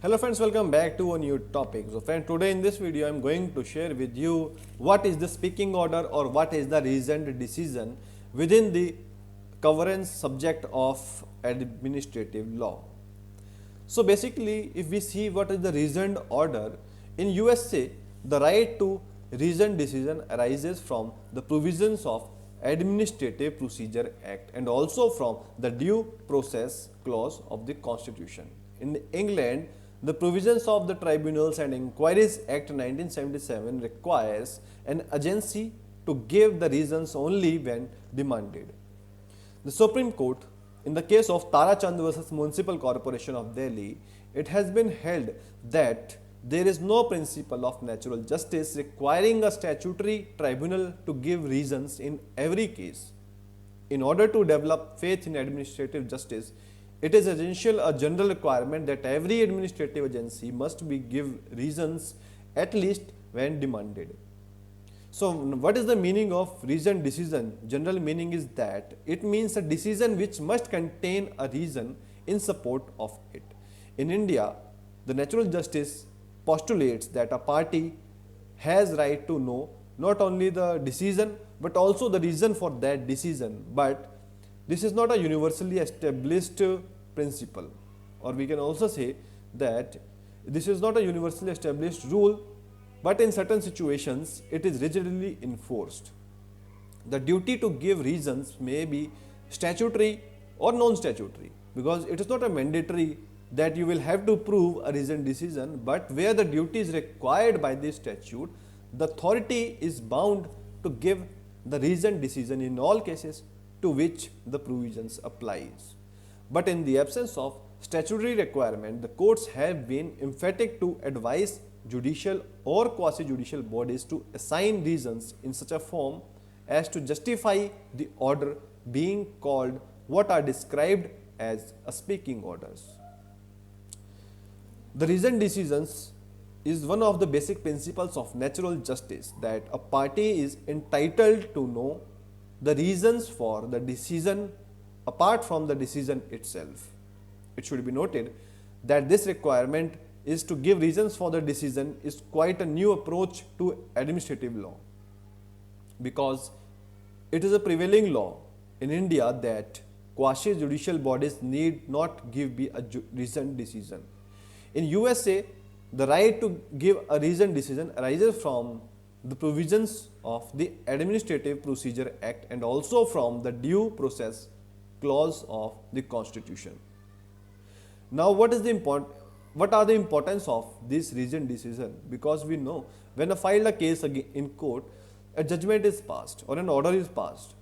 Hello friends, welcome back to a new topic. So friend, today in this video I am going to share with you what is the speaking order or what is the reasoned decision within the coverage subject of administrative law. So basically, if we see what is the reasoned order, in USA, the right to reasoned decision arises from the provisions of Administrative Procedure Act and also from the due process clause of the Constitution. In England, the provisions of the Tribunals and Inquiries Act 1977 requires an agency to give the reasons only when demanded. The Supreme Court, in the case of Tara Chand versus Municipal Corporation of Delhi, it has been held that there is no principle of natural justice requiring a statutory tribunal to give reasons in every case. In order to develop faith in administrative justice, it is essential a general requirement that every administrative agency must be give reasons at least when demanded. So, what is the meaning of reasoned decision? General meaning is that it means a decision which must contain a reason in support of it. In India, the natural justice postulates that a party has right to know not only the decision but also the reason for that decision. But this is not a universally established principle, or we can also say that this is not a universally established rule, but in certain situations it is rigidly enforced. The duty to give reasons may be statutory or non-statutory, because it is not a mandatory that you will have to prove a reasoned decision, but where the duty is required by the statute, the authority is bound to give the reasoned decision in all cases to which the provisions applies. But in the absence of statutory requirement, the courts have been emphatic to advise judicial or quasi-judicial bodies to assign reasons in such a form as to justify the order being called what are described as a speaking orders. The reasoned decisions is one of the basic principles of natural justice, that a party is entitled to know the reasons for the decision apart from the decision itself. It should be noted that this requirement is to give reasons for the decision is quite a new approach to administrative law, because it is a prevailing law in India that quasi-judicial bodies need not give be a reasoned decision. In USA, the right to give a reasoned decision arises from the provisions of the Administrative Procedure Act and also from the due process clause of the Constitution. Now, what are the importance of this reasoned decision? Because we know when I filed a case in court, a judgment is passed or an order is passed.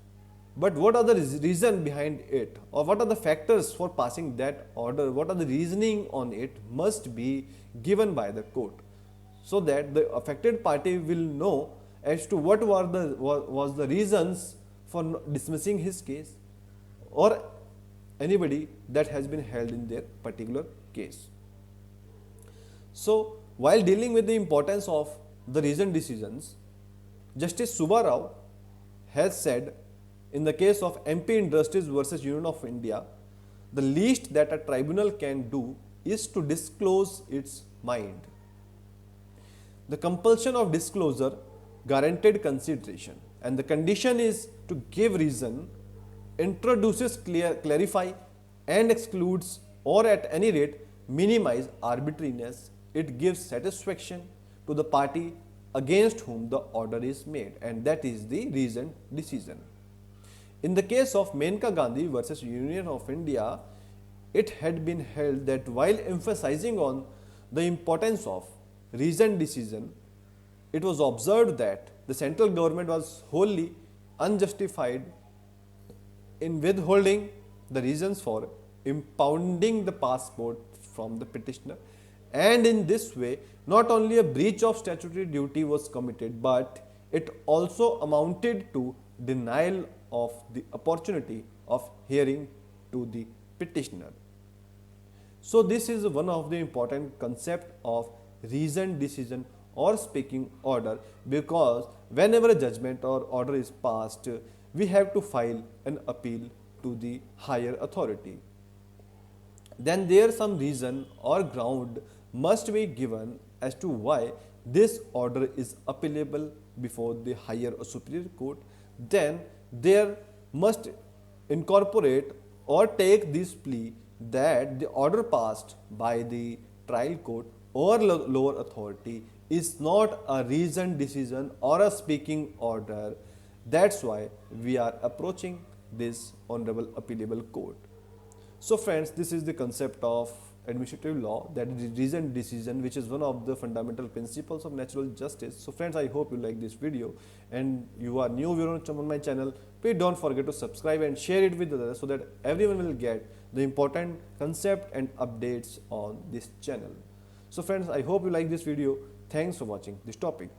But what are the reason behind it, or what are the factors for passing that order? What are the reasoning on it must be given by the court, so that the affected party will know as to what was the reasons for dismissing his case or anybody that has been held in their particular case. So, while dealing with the importance of the reasoned decisions, Justice Subba Rao has said in the case of MP Industries versus Union of India, the least that a tribunal can do is to disclose its mind. The compulsion of disclosure guaranteed consideration, and the condition is to give reason, introduces clarify and excludes, or at any rate minimize arbitrariness. It gives satisfaction to the party against whom the order is made, and that is the reasoned decision. In the case of Menka Gandhi versus Union of India, it had been held that while emphasizing on the importance of reasoned decision, it was observed that the central government was wholly unjustified in withholding the reasons for impounding the passport from the petitioner, and in this way not only a breach of statutory duty was committed, but it also amounted to denial of the opportunity of hearing to the petitioner. So this is one of the important concept of reasoned decision or speaking order, because whenever a judgment or order is passed, we have to file an appeal to the higher authority. Then there is some reason or ground must be given as to why this order is appealable before the higher or superior court, then there must incorporate or take this plea that the order passed by the trial court or lower authority is not a reasoned decision or a speaking order. That's why we are approaching this honorable appealable court. So friends, this is the concept of administrative law, that is reasoned decision, which is one of the fundamental principles of natural justice. So friends, I hope you like this video, and you are new viewer on my channel, please don't forget to subscribe and share it with others so that everyone will get the important concept and updates on this channel. So friends, I hope you like this video. Thanks for watching this topic.